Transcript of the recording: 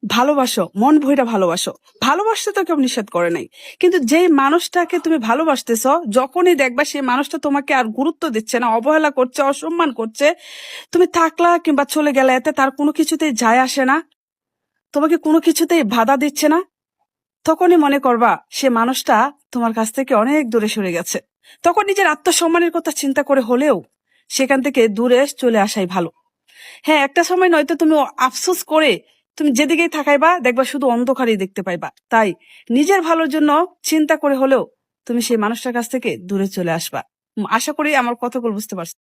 ভালোবাসো, মন ভইরা ভালোবাসো। ভালোবাসতে তো কেউ নিষেধ করে নাই। কিন্তু যেই মানুষটাকে তুমি ভালোবাসতেছ, যখনই দেখবা সেই মানুষটা তোমাকে আর গুরুত্ব দিচ্ছে না, অবহেলা করছে, অসম্মান করছে, তুমি থাকলা কিংবা চলে গেলে, এতে তার কোনো কিছুতেই যায় আসে না, তোমাকে কোনো কিছুতেই বাধা দিচ্ছে না, তখনই মনে করবা সে মানুষটা তোমার কাছ থেকে অনেক দূরে সরে গেছে। তখন নিজের আত্মসম্মানের কথা চিন্তা করে হলেও সেখান থেকে দূরে চলে আসাই ভালো। হ্যাঁ, একটা সময় নয়তো তুমি আফসোস করে তুমি যেদিকেই তাকাইবা দেখবা শুধু অন্ধকারই দেখতে পাইবা। তাই নিজের ভালোর জন্য চিন্তা করে হলেও তুমি সেই মানুষটার কাছ থেকে দূরে চলে আসবা। আশা করি আমার কথাগুলো বুঝতে পারছো।